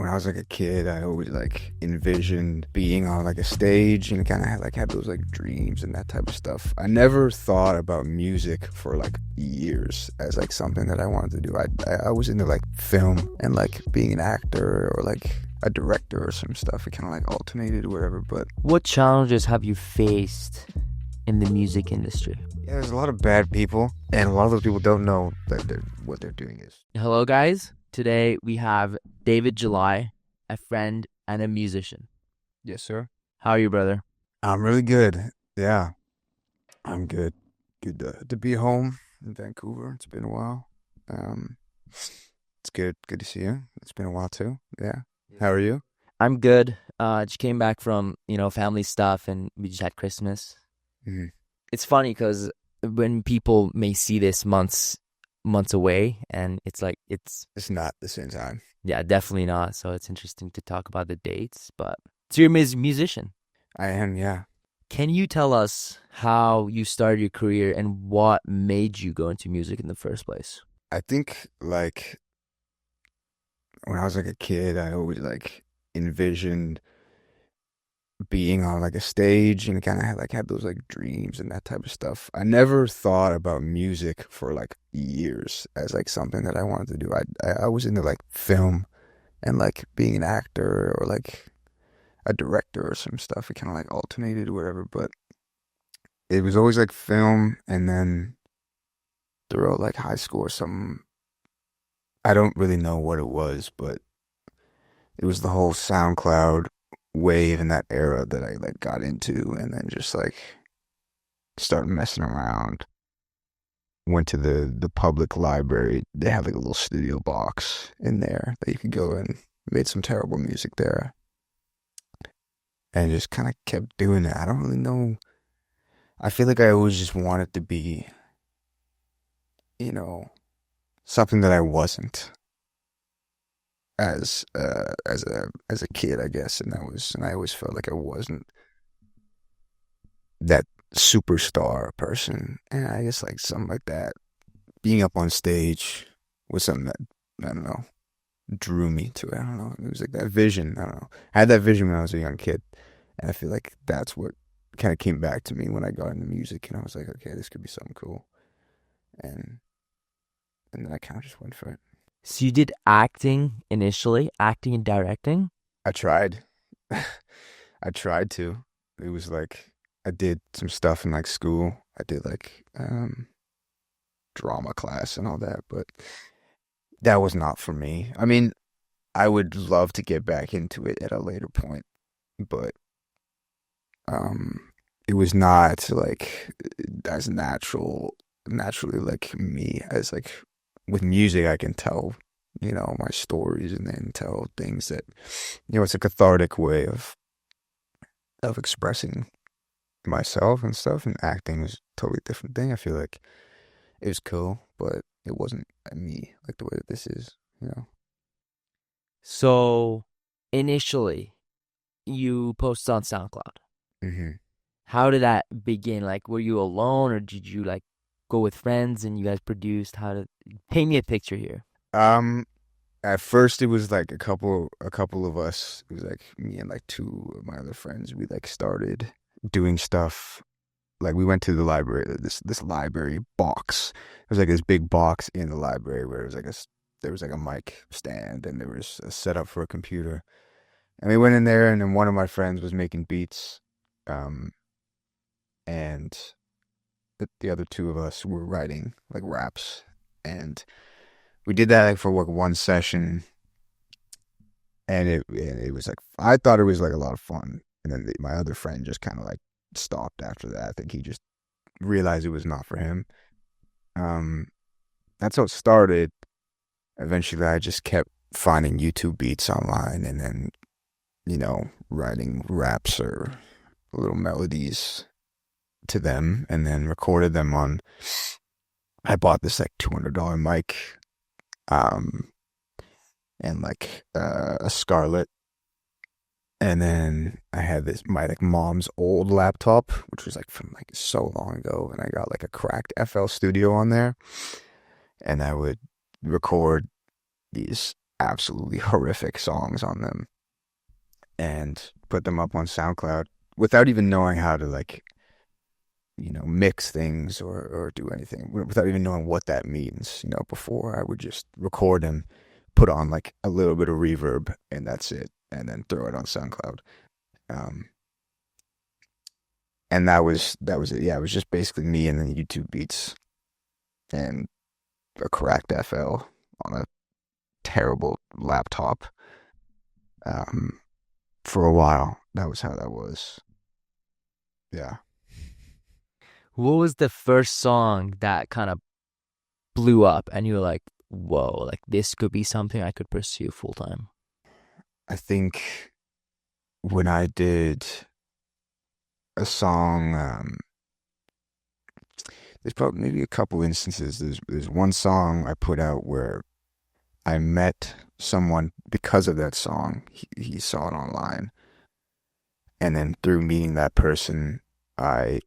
when I was like a kid, I always like envisioned being on like a stage and kind of had those like dreams and that type of stuff. I never thought about music for like years as like something that I wanted to do. I was into like film and like being an actor or like a director or some stuff. It kind of like alternated or whatever. But What challenges have you faced in the music industry? yeah, there's a lot of bad people, and a lot of those people don't know that what they're doing is. Hello, guys. Today we have David July, a friend and a musician. Yes, sir. How are you, brother? I'm really good. Yeah, I'm good. Good to be home in Vancouver. It's been a while. It's good. Good to see you. It's been a while too. Yeah. How are you? I'm good. Just came back from, family stuff, and we just had Christmas. Mm-hmm. It's funny because when people may see this months away, and it's like, it's not the same time. Yeah, definitely not. So it's interesting to talk about the dates, but so you're a musician. I am, yeah. Can you tell us how you started your career and what made you go into music in the first place? I think like when I was like a kid, I always like envisioned being on like a stage and kind of had those like dreams and that type of stuff. I never thought about music for like years as like something that I wanted to do. I was into like film and like being an actor or like a director or some stuff. It kind of like alternated or whatever, but it was always like film. And then throughout like high school or something, I don't really know what it was, but it was the whole SoundCloud wave in that era that I like got into, and then just like started messing around. Went to the public library. They had like a little studio box in there that you could go and made some terrible music there. And just kind of kept doing it. I don't really know. I feel like I always just wanted to be, something that I wasn't as a kid, I guess. And I always felt like I wasn't that superstar person. And I guess like something like that, being up on stage was something that, I don't know, drew me to it. I don't know. It was like that vision. I don't know. I had that vision when I was a young kid. And I feel like that's what kind of came back to me when I got into music. And I was like, okay, this could be something cool. And then I kind of just went for it. So you did acting initially, acting and directing? I tried. I tried to. It was like, I did some stuff in like school. I did like drama class and all that, but that was not for me. I mean, I would love to get back into it at a later point, but it was not like as naturally like me as like with music. I can tell, my stories and then tell things that, it's a cathartic way of expressing myself and stuff. And acting was a totally different thing. I feel like it was cool, but it wasn't me like the way that this is. So initially, you posted on SoundCloud. Mm-hmm. How did that begin? Like, were you alone, or did you like go with friends and you guys produced? Paint me a picture here? At first it was like a couple of us. It was like me and like two of my other friends. We like started doing stuff. Like we went to the library, this library box. It was like this big box in the library where it was there was like a mic stand and there was a setup for a computer. And we went in there, and then one of my friends was making beats. And the other two of us were writing like raps, and we did that like for like one session, and it was like, I thought it was like a lot of fun, and then my other friend just kind of like stopped after that. I think he just realized it was not for him. That's how it started. Eventually I just kept finding YouTube beats online, and then writing raps or little melodies to them, and then recorded them on. I bought this like $200 mic, and like a Scarlett, and then I had my like mom's old laptop, which was like from like so long ago, and I got like a cracked FL Studio on there, and I would record these absolutely horrific songs on them and put them up on SoundCloud without even knowing how to like, mix things or do anything without even knowing what that means. Before I would just record them, put on like a little bit of reverb and that's it, and then throw it on SoundCloud. Um, and that was it. Yeah, it was just basically me and then YouTube beats and a cracked FL on a terrible laptop. Um, for a while, that was how that was. Yeah. What was the first song that kind of blew up and you were like, whoa, like this could be something I could pursue full time? I think when I did a song, there's probably maybe a couple instances. There's one song I put out where I met someone because of that song. He saw it online, and then through meeting that person, I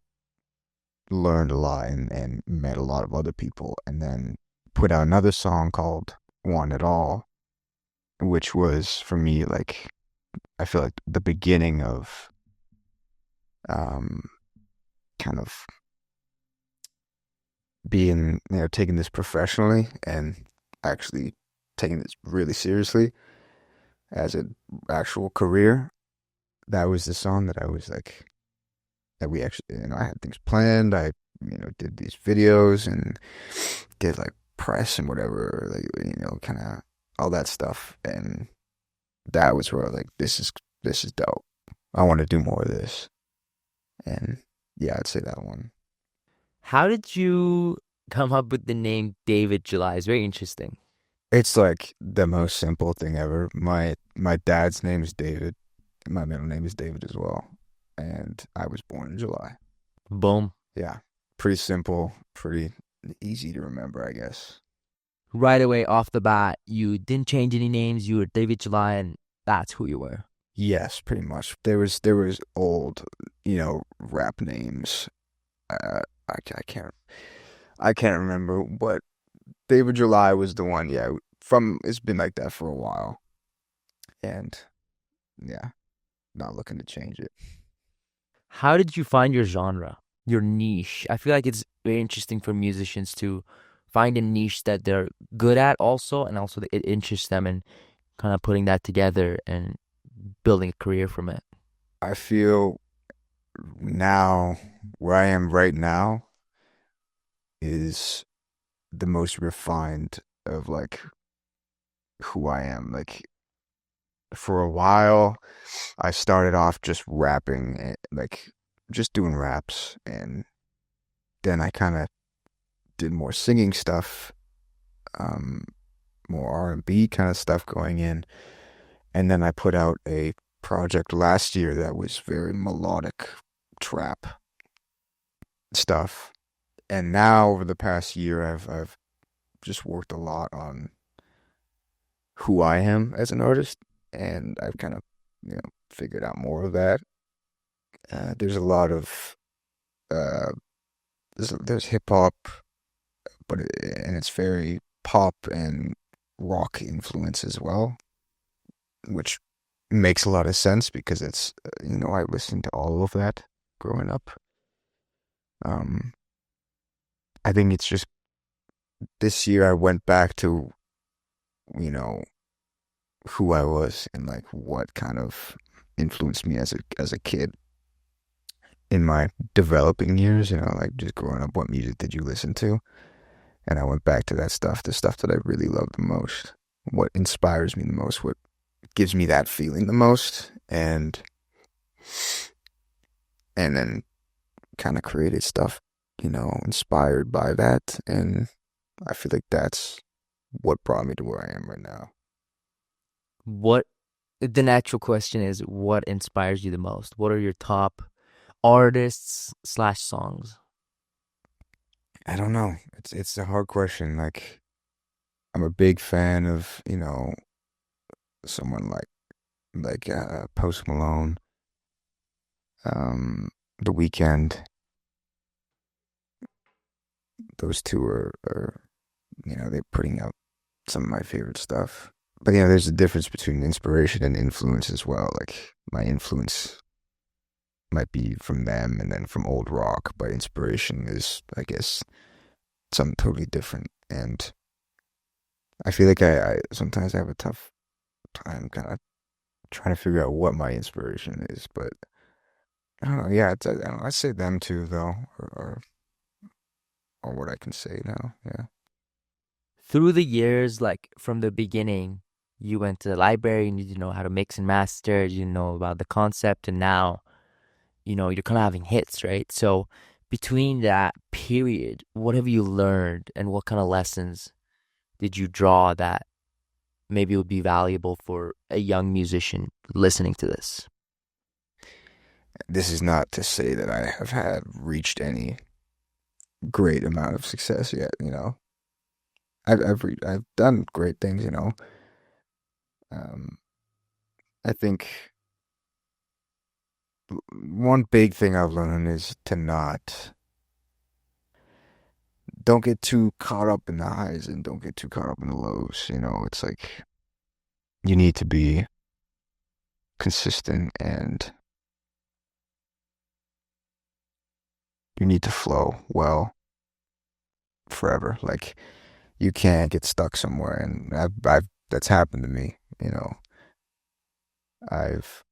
learned a lot and met a lot of other people, and then put out another song called "Want It All," which was for me like I feel like the beginning of um kind of being, taking this professionally and actually taking this really seriously as an actual career. That was the song that I was like, that we actually, I had things planned. I, did these videos and did like press and whatever, like, kind of all that stuff. And that was where I was like, this is dope. I want to do more of this. And yeah, I'd say that one. How did you come up with the name David July? It's very interesting. It's like the most simple thing ever. My dad's name is David. My middle name is David as well. And I was born in July. Boom. Yeah. Pretty simple, pretty easy to remember, I guess. Right away off the bat, you didn't change any names. You were David July, and that's who you were. Yes, pretty much. There was old, rap names. I can't remember, but David July was the one. Yeah, from it's been like that for a while, and yeah, not looking to change it. How did you find your genre, your niche? I feel like it's very interesting for musicians to find a niche that they're good at also, and also that it interests them and kind of putting that together and building a career from it. I feel now where I am right now is the most refined of like who I am. Like for a while, I started off just rapping, like just doing raps, and then I kind of did more singing stuff, um, more R&B kind of stuff going in, and then I put out a project last year that was very melodic trap stuff. And now over the past year, I've just worked a lot on who I am as an artist, and I've kind of figured out more of that. There's a lot of uh, there's hip hop, and it's very pop and rock influence as well, which makes a lot of sense because it's I listened to all of that growing up. Um, I think it's just this year I went back to you know who I was and like what kind of influenced me as a kid in my developing years, like just growing up, what music did you listen to? And I went back to that stuff, the stuff that I really love the most, what inspires me the most, what gives me that feeling the most, and then kind of created stuff, inspired by that. And I feel like that's what brought me to where I am right now. What the natural question is, what inspires you the most? What are your top artists slash songs? I don't know. It's a hard question. Like I'm a big fan of, someone like Post Malone, um, The Weeknd. Those two are they're putting out some of my favorite stuff. But there's a difference between inspiration and influence as well. Like my influence might be from them and then from old rock, but inspiration is, I guess, something totally different. And I feel like I sometimes I have a tough time kind of trying to figure out what my inspiration is, but I don't know. Yeah, I don't know, I say them too though, or what I can say now. Yeah. Through the years, like from the beginning, you went to the library and you didn't know how to mix and master, you didn't know about the concept, and now, you're kind of having hits, right? So between that period, what have you learned and what kind of lessons did you draw that maybe would be valuable for a young musician listening to this? This is not to say that I have had reached any great amount of success yet. I've done great things. Um, I think one big thing I've learned is to not don't get too caught up in the highs and don't get too caught up in the lows. It's like you need to be consistent and you need to flow well forever. Like you can't get stuck somewhere, and I've that's happened to me. I've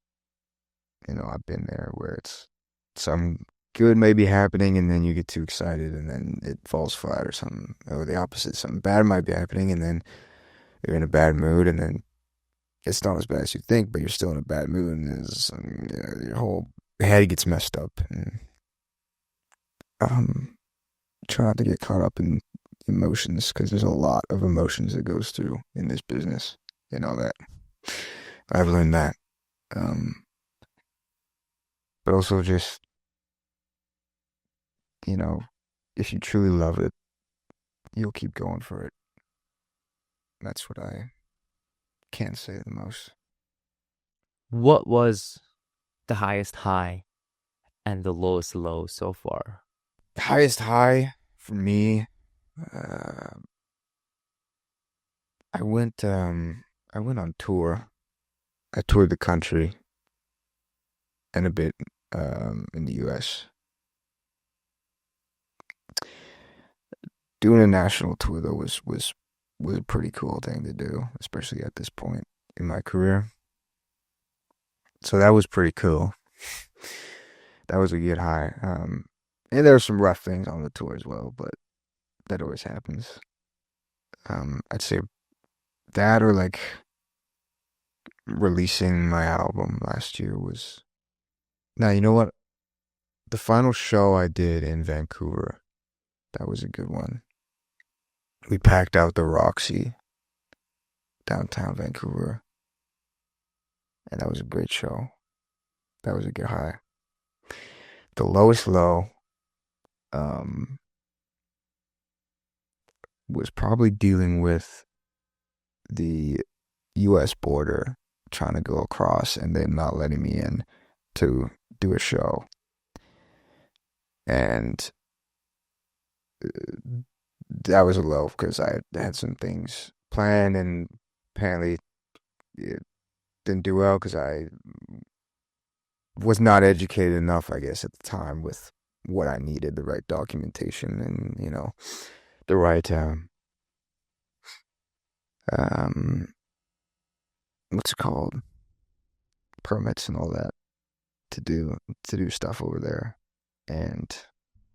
I've been there where it's some good may be happening, and then you get too excited, and then it falls flat or something. Or the opposite, something bad might be happening, and then you're in a bad mood, and then it's not as bad as you think, but you're still in a bad mood, and your whole head gets messed up. And um, try not to get caught up in emotions because there's a lot of emotions that goes through in this business. That I've learned that. Um, but also just you know, if you truly love it, you'll keep going for it. That's what I can say the most. What was the highest high and the lowest low so far? Highest high for me, uh, I went I went on tour. I toured the country and a bit in the US. Doing a national tour though was a pretty cool thing to do, especially at this point in my career. So that was pretty cool. That was a good high. And there were some rough things on the tour as well, but that always happens. I'd say that or like releasing my album last year was. Now, you know what? The final show I did in Vancouver, that was a good one. We packed out the Roxy downtown Vancouver, and that was a great show. That was a good high. The lowest low, um, was probably dealing with the U.S. border, trying to go across, and them not letting me in to do a show. And that was a low because I had some things planned, and apparently it didn't do well because I was not educated enough, I guess, at the time with what I needed, the right documentation and, the right, um, what's it called? Permits and all that to do stuff over there. And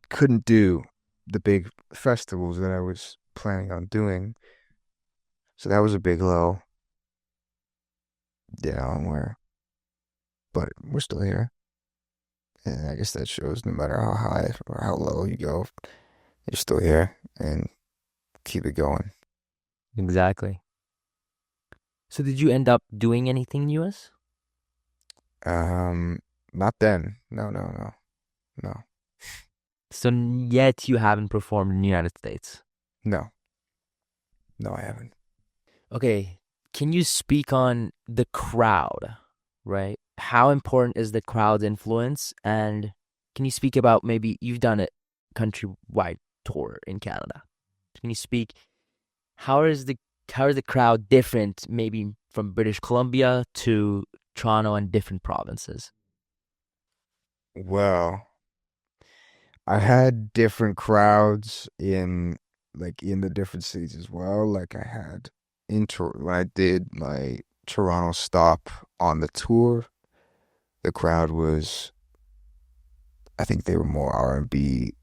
couldn't do the big festivals that I was planning on doing. So that was a big low. Where, but we're still here. And I guess that shows no matter how high or how low you go, you're still here and keep it going. Exactly. So did you end up doing anything in US? Um, Not then. No, no, no, no, So yet you haven't performed in the United States. no, no, I haven't. Okay, can you speak on the crowd, right? How important is the crowd's influence? And can you speak about maybe you've done a countrywide tour in Canada? Can you speak, how is the how is the crowd different, maybe from British Columbia to Toronto and different provinces? Well, I had different crowds in the different cities as well. Like I had when I did my Toronto stop on the tour, the crowd was I think they were more R&B,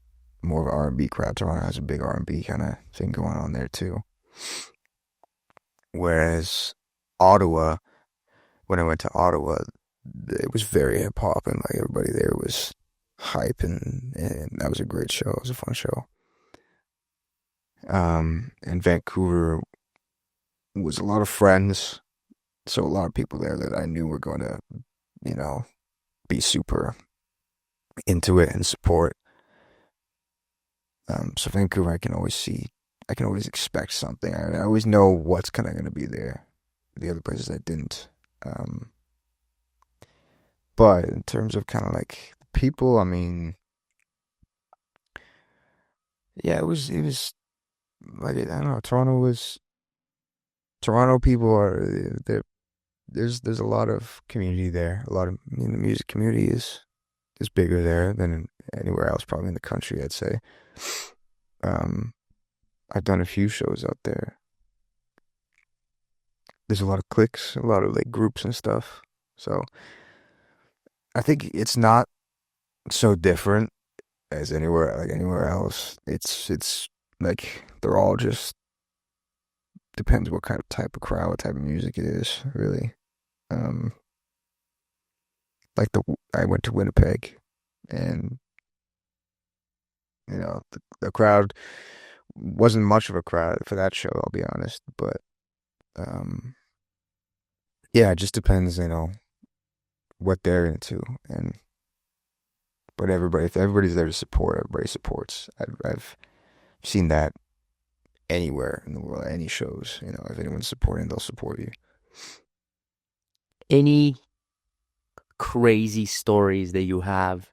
more of an R&B crowd. Toronto has a big R&B kind of thing going on there too. Whereas Ottawa, when I went to Ottawa, it was very hip hop and like everybody there was hype and that was a great show. It was a fun show. And Vancouver was a lot of friends, so a lot of people there that I knew were going to, you know, be super into it and support. So Vancouver, I can always expect something. I always know what's kind of going to be there. The other places I didn't. Um, but in terms of kind of like people, I mean, yeah, it was like I don't know. Toronto people are there's a lot of community there. A lot of the music community is bigger there than anywhere else, probably in the country. I'd say. Um, I've done a few shows out there. There's a lot of cliques, a lot of like groups and stuff. So I think it's not so different as anywhere else. It's like they're all just depends what kind of type of crowd, what type of music it is, really. Um, like I went to Winnipeg, and the crowd wasn't much of a crowd for that show. I'll be honest, but um, yeah, it just depends, what they're into, and but if everybody's there to support, everybody supports. I've seen that anywhere in the world, any shows. If anyone's supporting, they'll support you. Any crazy stories that you have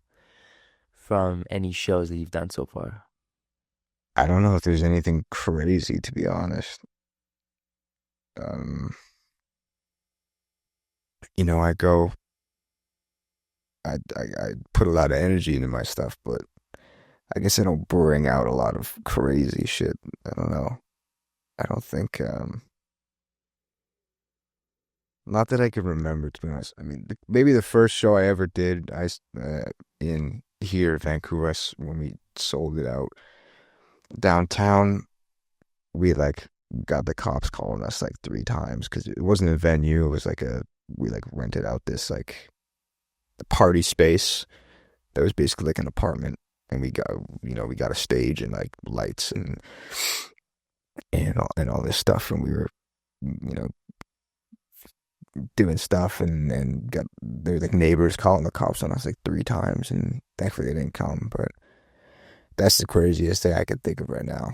from any shows that you've done so far? I don't know if there's anything crazy, to be honest. Um, I go, I put a lot of energy into my stuff, but I guess I don't bring out a lot of crazy shit. I don't know. I don't think, not that I can remember, to be honest. I mean, maybe the first show I ever did, in here, Vancouver, when we sold it out downtown, we like got the cops calling us like three times because it wasn't a venue. It was like we like rented out this like the party space that was basically like an apartment, and we got a stage and like lights and all this stuff, and we were you know doing stuff, and got there were like neighbors calling the cops on us like three times, and thankfully they didn't come. But that's the craziest thing I could think of right now.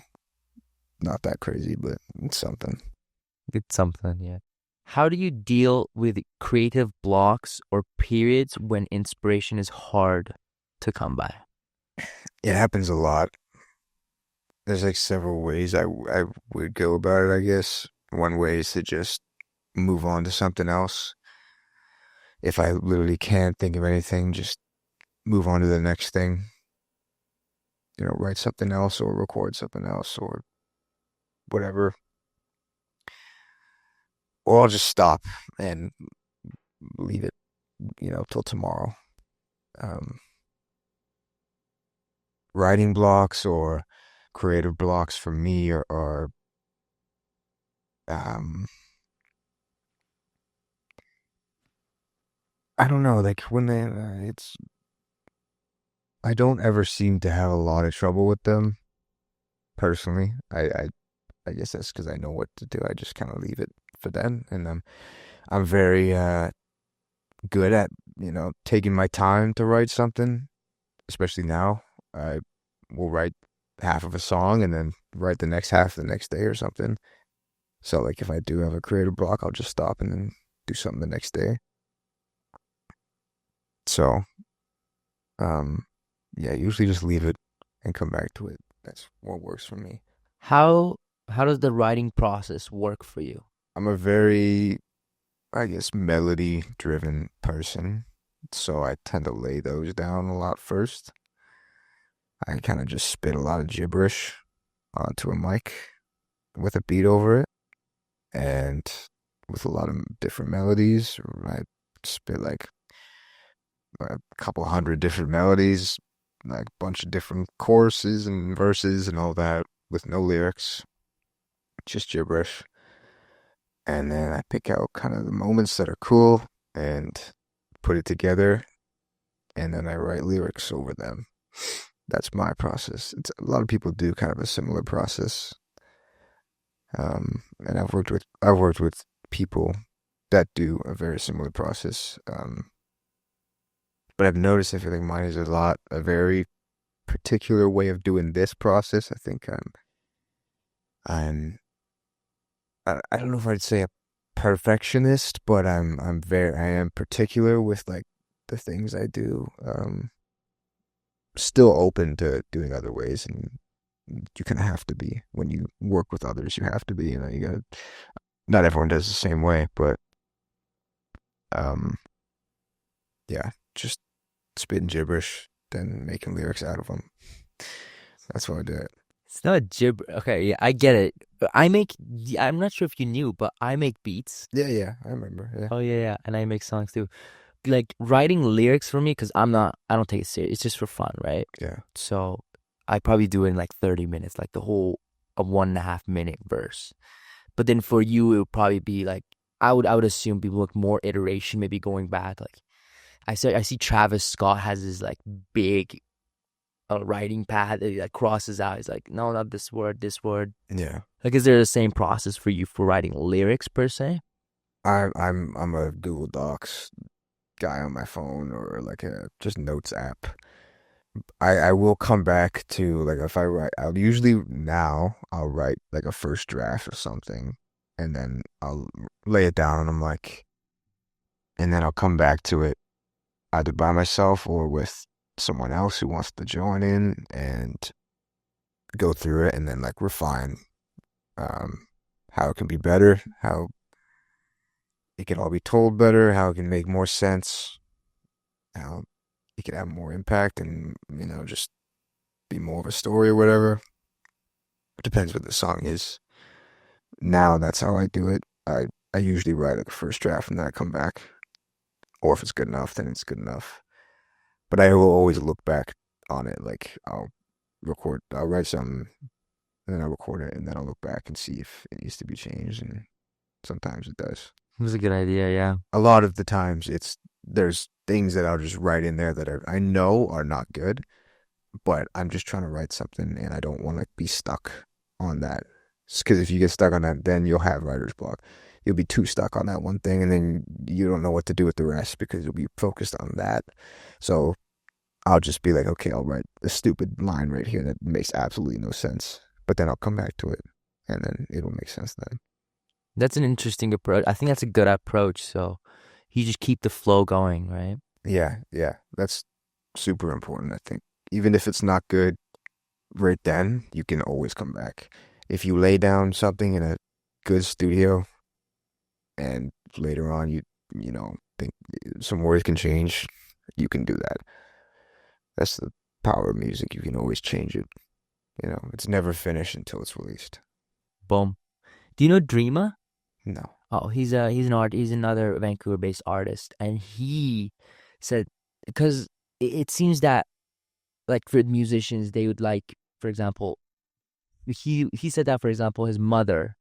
Not that crazy, but it's something. It's something, yeah. How do you deal with creative blocks or periods when inspiration is hard to come by? It happens a lot. There's like several ways I would go about it, I guess. One way is to just move on to something else. If I literally can't think of anything, just move on to the next thing. Write something else or record something else or whatever. Or I'll just stop and leave it, till tomorrow. Um, Writing blocks or creative blocks for me are um, I don't know, like when I don't ever seem to have a lot of trouble with them personally. I guess that's because I know what to do. I just kind of leave it for them, and I'm very good at taking my time to write something, especially now. I will write half of a song and then write the next half the next day or something. So like if I do have a creative block, I'll just stop and then do something the next day. So um yeah, usually just leave it and come back to it. That's what works for me. How How does the writing process work for you? I'm a very, I guess, melody driven person. So I tend to lay those down a lot first. I kind of just spit a lot of gibberish onto a mic with a beat over it and with a lot of different melodies. I spit like a couple hundred different melodies, like a bunch of different choruses and verses and all that with no lyrics, just gibberish. And then I pick out kind of the moments that are cool and put it together, and then I write lyrics over them. That's my process. A lot of people do kind of a similar process, and I've worked with people that do a very similar process. But I've noticed I feel like mine is a very particular way of doing this process. I think I'm I don't know if I'd say a perfectionist, but I am particular with like the things I do. Still open to doing other ways, and you kind of have to be when you work with others. You have to be, you got not everyone does the same way, but um, yeah, just spitting gibberish, then making lyrics out of them. That's why I do it. It's not gibber. Okay, yeah, I get it. I make. I'm not sure if you knew, but I make beats. Yeah, yeah, I remember. Yeah, Oh yeah, yeah, and I make songs too. Like writing lyrics for me, because I don't take it serious. It's just for fun, right? yeah. So I probably do it in like 30 minutes, like the whole a 1.5 minute verse. But then for you, it would probably be like I would assume people look more iteration, maybe going back. Like I see Travis Scott has his like big writing pad that he like crosses out. He's like, no, not this word, this word. Yeah. Like, is there the same process for you for writing lyrics per se? I'm a Google Docs guy on my phone or like a just notes app. I will come back to like if I write I'll usually now I'll write like a first draft or something and then I'll lay it down and I'm like and then I'll come back to it either by myself or with someone else who wants to join in and go through it and then like refine um how it can be better, how it can all be told better, how it can make more sense, how it can have more impact and just be more of a story or whatever. It depends what the song is. Now that's how I do it. I usually write like a first draft and then I come back. Or if it's good enough, then it's good enough. But I will always look back on it. Like I'll write something and then I'll record it and then I'll look back and see if it needs to be changed. And sometimes it does. It was a good idea, yeah. A lot of the times there's things that I'll just write in there that I know are not good, but I'm just trying to write something and I don't want to be stuck on that. Because if you get stuck on that, then you'll have writer's block. You'll be too stuck on that one thing and then you don't know what to do with the rest because you'll be focused on that. So I'll just be like, okay, I'll write a stupid line right here that makes absolutely no sense. But then I'll come back to it and then it'll make sense then. That's an interesting approach. I think that's a good approach. So you just keep the flow going, right? Yeah, yeah. That's super important, I think. Even if it's not good right then, you can always come back. If you lay down something in a good studio and later on think some words can change, you can do that. That's the power of music. You can always change it. It's never finished until it's released. Boom. Do you know Dreama? No. Oh, he's another Vancouver-based artist, and he said because it seems that like for musicians they would like, for example, he said that for example his mother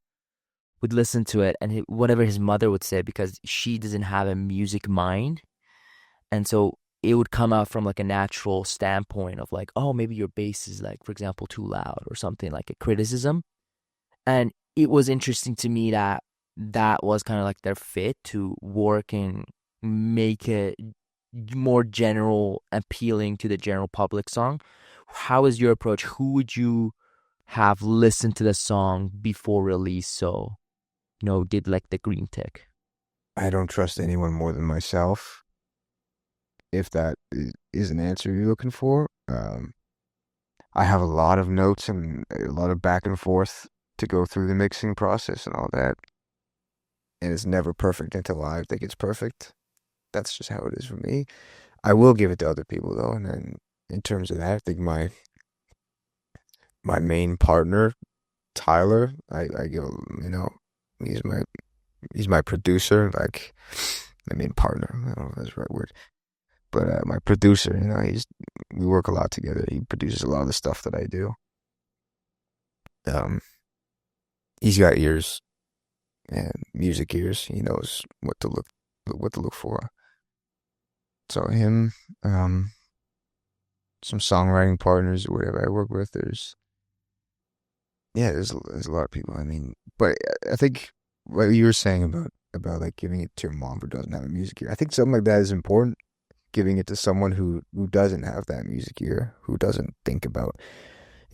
would listen to it and whatever his mother would say because she doesn't have a music mind, and so it would come out from like a natural standpoint of like, oh, maybe your bass is like, for example, too loud or something like a criticism. And it was interesting to me that that was kind of like their fit to work and make it more general, appealing to the general public song. How is your approach? Who would you have listened to the song before release? So, did like the green tick. I don't trust anyone more than myself. If that is an answer you're looking for, I have a lot of notes and a lot of back and forth to go through the mixing process and all that. And it's never perfect until I think it's perfect. That's just how it is for me. I will give it to other people though, and then in terms of that, I think my main partner, Tyler, I give you know, he's my he's my producer, like my main partner. I don't know if that's the right word, but my producer, you know, we work a lot together. He produces a lot of the stuff that I do. Um, he's got ears and music ears. He knows what to look for. So him, um, some songwriting partners or whatever I work with. There's a lot of people. I mean, but I think what you were saying about like giving it to your mom who doesn't have a music ear. I think something like that is important. Giving it to someone who doesn't have that music ear, who doesn't think about,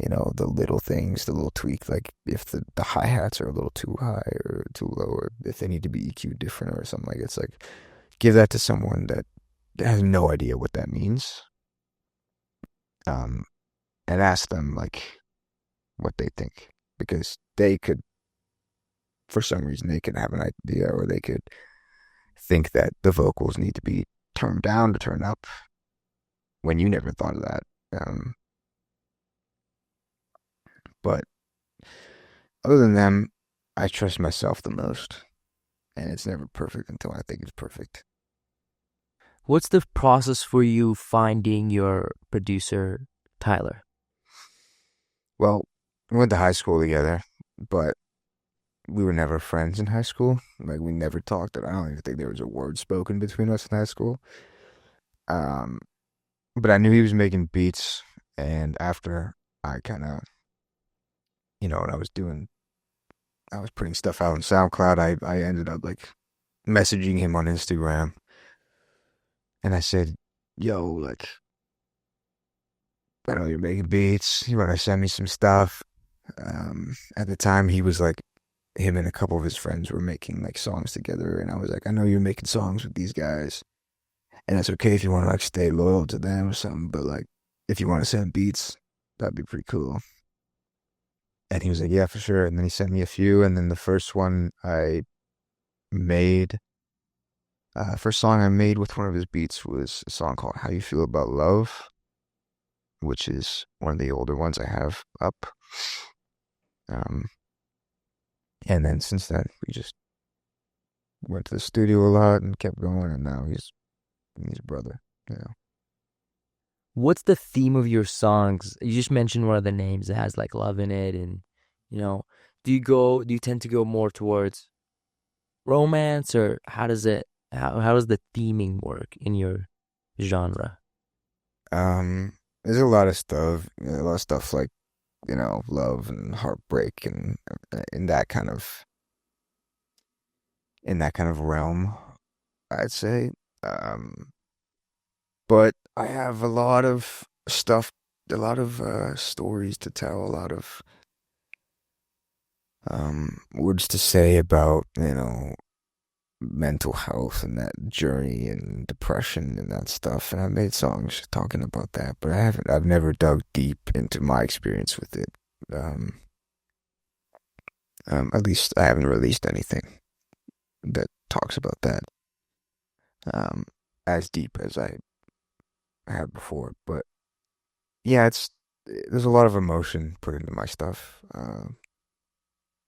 you know, the little things, the little tweak, like if the hi-hats are a little too high or too low, or if they need to be EQ different or something like that. It's like give that to someone that has no idea what that means. Um, and ask them like what they think because they could, for some reason, they could have an idea or they could think that the vocals need to be turned down to turn up when you never thought of that. Um, but other than them, I trust myself the most, and it's never perfect until I think it's perfect. What's the process for you finding your producer, Tyler? Well, we went to high school together, but we were never friends in high school. Like we never talked. I don't even think there was a word spoken between us in high school. Um, but I knew he was making beats, and after I kind of, you know, when I was putting stuff out on SoundCloud. I ended up like messaging him on Instagram, and I said, "Yo, like, I know you're making beats. You want to send me some stuff?" At the time, he was like, him and a couple of his friends were making like songs together, and I was like, "I know you're making songs with these guys, and it's okay if you want to like stay loyal to them or something, but like, if you want to send beats, that'd be pretty cool." And he was like, "Yeah, for sure." And then he sent me a few, and then the first one I made, first song I made with one of his beats was a song called "How You Feel About Love," which is one of the older ones I have up. Um, and then since then, we just went to the studio a lot and kept going, and now he's a brother. You know. What's the theme of your songs? You just mentioned one of the names that has like love in it, and you know, do you tend to go more towards romance, or how does the theming work in your genre? There's a lot of stuff like, you know, love and heartbreak and in that kind of realm, I'd say. Um, but I have a lot of stuff, a lot of stories to tell, a lot of words to say about, you know, mental health and that journey and depression and that stuff. And I made songs talking about that, but I've never dug deep into my experience with it. Um, at least I haven't released anything that talks about that um, as deep as I had before. But yeah, there's a lot of emotion put into my stuff.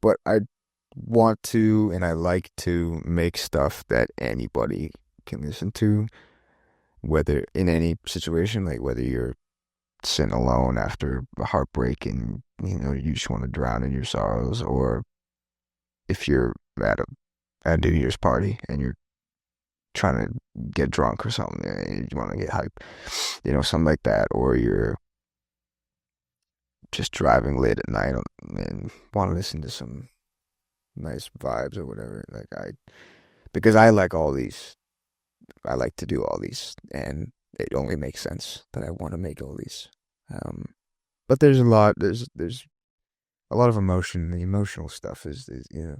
But I want to and I like to make stuff that anybody can listen to, whether in any situation, like whether you're sitting alone after a heartbreak and you know you just want to drown in your sorrows, or if you're at a New Year's party and you're trying to get drunk or something and you want to get hype, you know, something like that, or you're just driving late at night and want to listen to some nice vibes or whatever. Because I like all these, I like to do all these, and it only makes sense that I want to make all these. Um, but there's a lot of emotion. The emotional stuff is you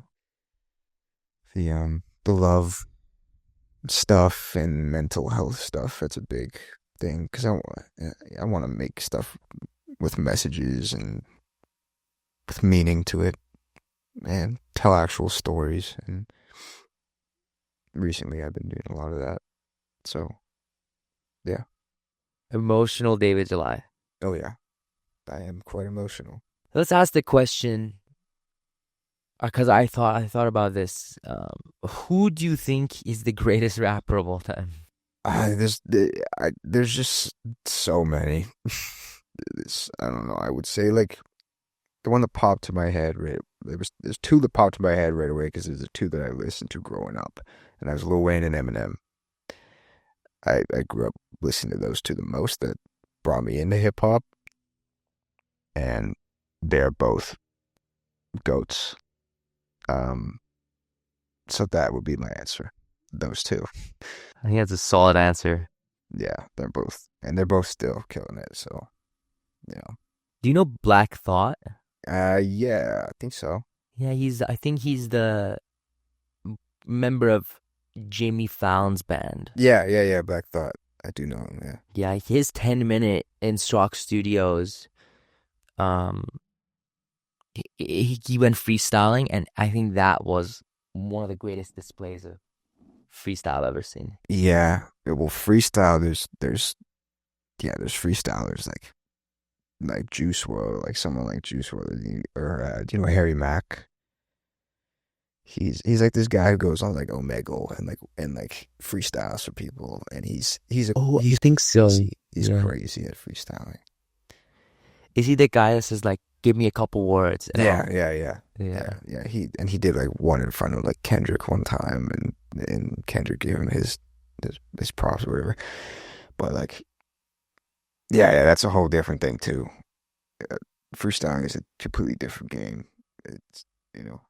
know the love stuff and mental health stuff. That's a big thing because I want to make stuff with messages and with meaning to it. and tell actual stories. And recently, I've been doing a lot of that. So yeah. Emotional David July. Oh yeah, I am quite emotional. Let's ask the question, because I thought about this. Who do you think is the greatest rapper of all time? There's just so many. I don't know. I would say like the one that popped to my head right. There's two that popped to my head right away because there's the two that I listened to growing up, and I was Lil Wayne and Eminem. I grew up listening to those two the most. That brought me into hip hop, and they're both goats. Um, so that would be my answer. Those two. I think that's a solid answer. Yeah, they're both still killing it. So yeah. Do you know Black Thought? Yeah, I think so. Yeah, I think he's the member of Jimmy Fallon's band. Yeah. Black Thought. I do know him. Yeah. Yeah, his 10-minute in Stock Studios, um, he went freestyling, and I think that was one of the greatest displays of freestyle I've ever seen. Well, freestyle. There's freestylers like Juice WRLD, like someone like Juice WRLD, or do you know Harry Mack? He's like this guy who goes on like Omegle and freestyles for people, and Oh, I he's think so. crazy. He's Yeah. crazy at freestyling. Is he the guy that says like, "Give me a couple words"? And Yeah, I'll, yeah, yeah. yeah. He did like one in front of like Kendrick one time, and Kendrick gave him his props or whatever. But like, yeah, that's a whole different thing too. Uh, Freestyling is a completely different game. It's you know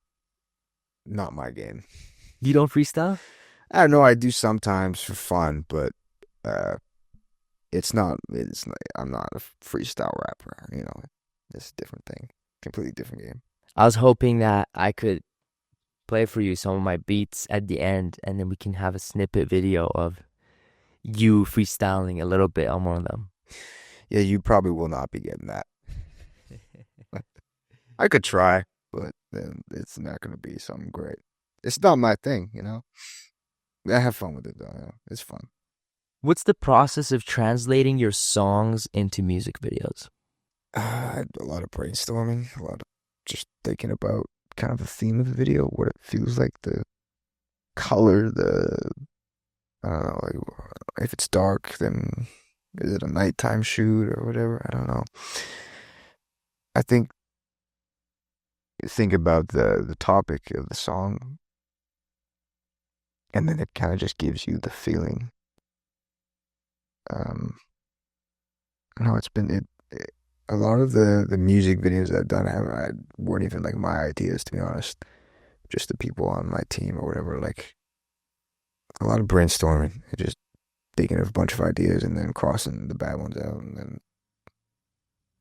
not my game. You don't freestyle? I don't know. I do sometimes for fun, but uh, I'm not a freestyle rapper. It's a different thing, completely different game. I was hoping that I could play for you some of my beats at the end, and then we can have a snippet video of you freestyling a little bit on one of them. Yeah, you probably will not be getting that. I could try, but then it's not going to be something great. It's not my thing. I have fun with it though. It's fun. What's the process of translating your songs into music videos? A lot of brainstorming, a lot of just thinking about kind of the theme of the video, what it feels like, the color, I don't know, like if it's dark, then is it a nighttime shoot or whatever? I don't know. I think about the topic of the song, and then it kind of just gives you the feeling. Um, I know a lot of the music videos I've done weren't even like my ideas, to be honest. Just the people on my team or whatever. Like a lot of brainstorming, just thinking of a bunch of ideas and then crossing the bad ones out, and then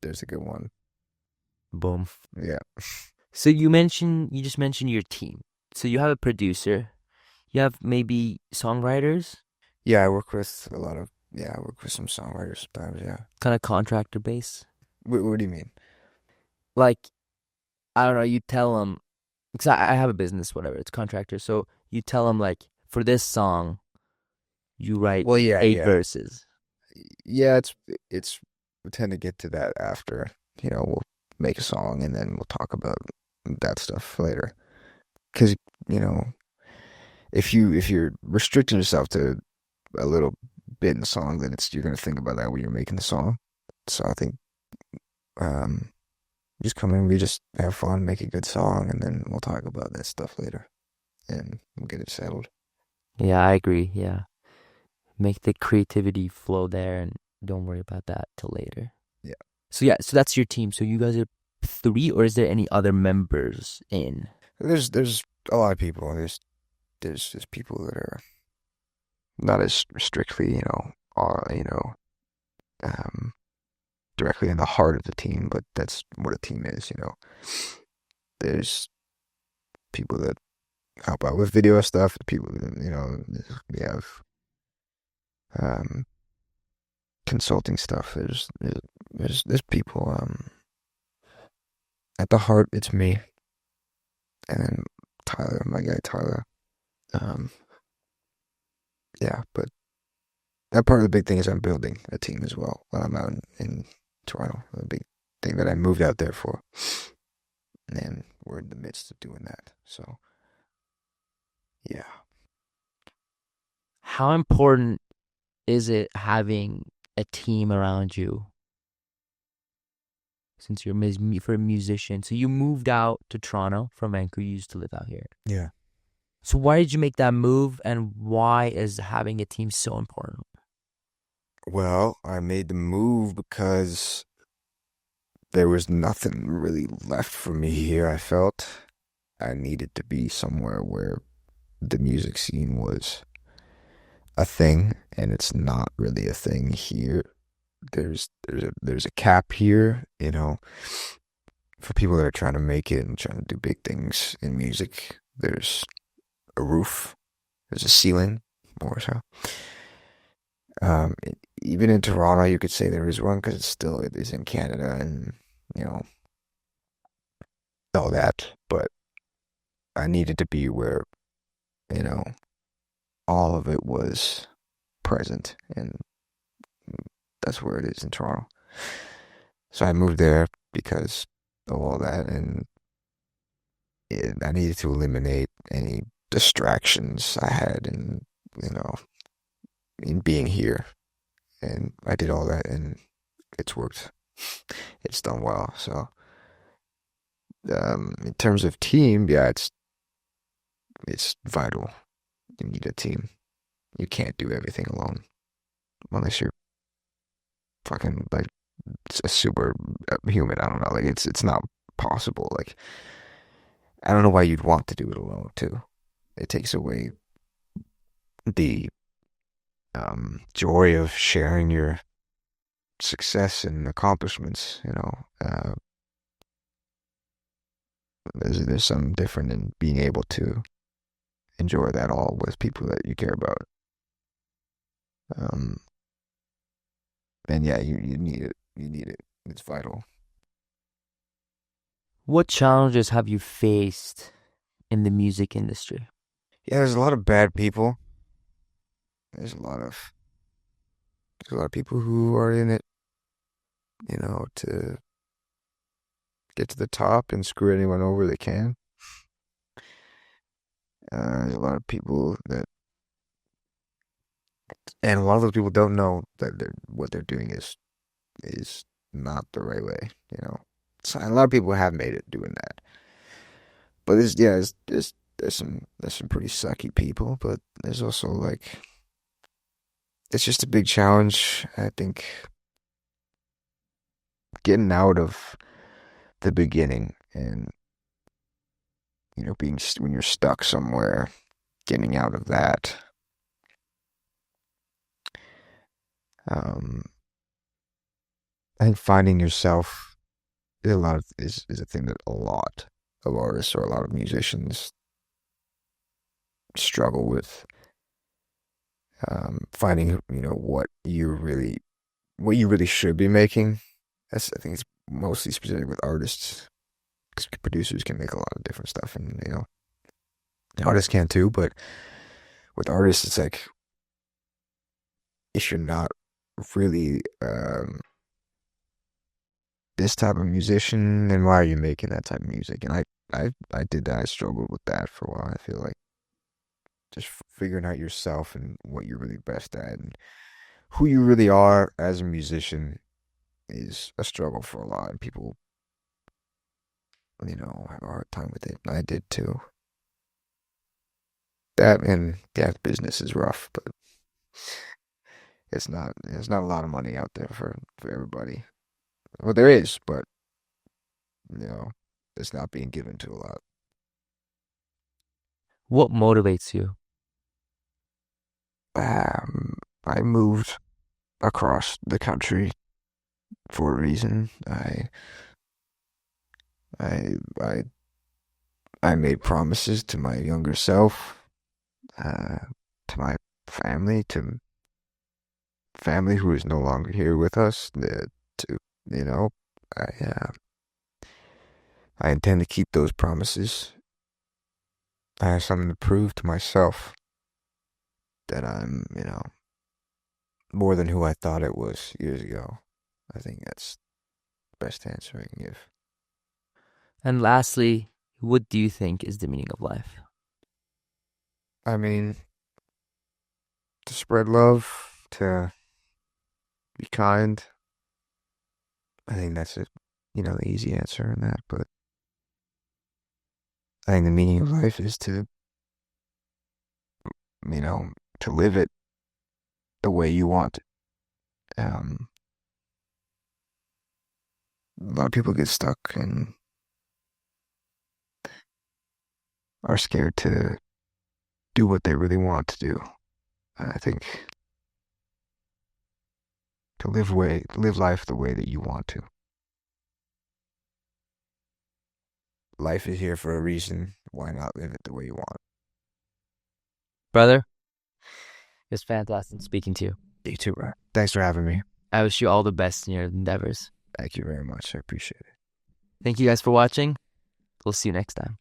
there's a good one. Boom. Yeah, So you just mentioned your team. So you have a producer, you have maybe songwriters, yeah. I work with some songwriters sometimes. Yeah. kind of contractor base. What do you mean? Like, I don't know, you tell them, because I have a business, whatever, it's contractor. So you tell them, like, for this song, you write Well, yeah, 8 verses. yeah. It's we tend to get to that after. We'll make a song and then we'll talk about that stuff later. Because you know, if you're restricting yourself to a little bit in the song, then you're gonna think about that when you're making the song. So I think um, just come in, we just have fun, make a good song, and then we'll talk about that stuff later, and we'll get it settled. Yeah, I agree. Yeah. Make the creativity flow there and don't worry about that till later. Yeah. So yeah, so that's your team. So you guys are three, or is there any other members in? There's a lot of people. There's people that are not as strictly, um, directly in the heart of the team, but that's what a team is. There's people that help out with video stuff, people that, we have um, consulting stuff. There's people, at the heart, it's me. and then Tyler, my guy Tyler. Um, yeah, but that part of the big thing is I'm building a team as well when I'm out in Toronto. The big thing that I moved out there for, and we're in the midst of doing that. So yeah, How important is it having a team around you since you're for a musician? So you moved out to Toronto from Vancouver. You used to live out here. yeah. So why did you make that move, and why is having a team so important? Well, I made the move because there was nothing really left for me here. I felt I needed to be somewhere where the music scene was a thing, and it's not really a thing here. There's a cap here, for people that are trying to make it and trying to do big things in music. There's a roof, there's a ceiling, more so. Um, Even in Toronto, you could say there is one because it is in Canada and you know all that. But I needed to be where you know all of it was present, and that's where it is in Toronto. So I moved there because of all that, and I needed to eliminate any distractions I had you know, in being here. And I did all that, and it's worked. It's done well. So, in terms of team, yeah, it's vital. You need a team. You can't do everything alone unless you're fucking like a super human. I don't know. Like it's not possible. Like I don't know why you'd want to do it alone too. It takes away the joy of sharing your success and accomplishments. There's something different in being able to enjoy that all with people that you care about. Um, and yeah, you need it. You need it. It's vital. What challenges have you faced in the music industry? Yeah, there's a lot of bad people. There's a lot of there's a lot of people who are in it, to get to the top and screw anyone over they can. There's a lot of people and a lot of those people don't know that what they're doing is not the right way. So a lot of people have made it doing that, but there's some pretty sucky people, but there's also like it's just a big challenge. I think getting out of the beginning and being when you're stuck somewhere, getting out of that. Um, I think finding yourself is a thing that a lot of artists or a lot of musicians struggle with. Finding what you really should be making. I think it's mostly specific with artists because producers can make a lot of different stuff, and artists can too. But with artists, it's like if you're not really this type of musician, then why are you making that type of music? And I did that. I struggled with that for a while. I feel like just figuring out yourself and what you're really best at and who you really are as a musician is a struggle for a lot of people. Have a hard time with it. I did too. That and yeah, business is rough, but there's not a lot of money out there for everybody. Well, there is, but you know, it's not being given to a lot. What motivates you? I moved across the country for a reason. I, I, I made promises to my younger self, uh, to my family who is no longer here with us. To you know, I, uh, I intend to keep those promises, I have something to prove to myself that I'm, more than who I thought it was years ago. I think that's the best answer I can give. And lastly, what do you think is the meaning of life? I mean, to spread love, to be kind. I think that's it. The easy answer in that. But I think the meaning of life is you know, to live it the way you want. Um, a lot of people get stuck and are scared to do what they really want to do. I think to live life the way that you want to. Life is here for a reason. Why not live it the way you want? Brother, it's fantastic speaking to you. You too, bro. Thanks for having me. I wish you all the best in your endeavors. Thank you very much. I appreciate it. Thank you guys for watching. We'll see you next time.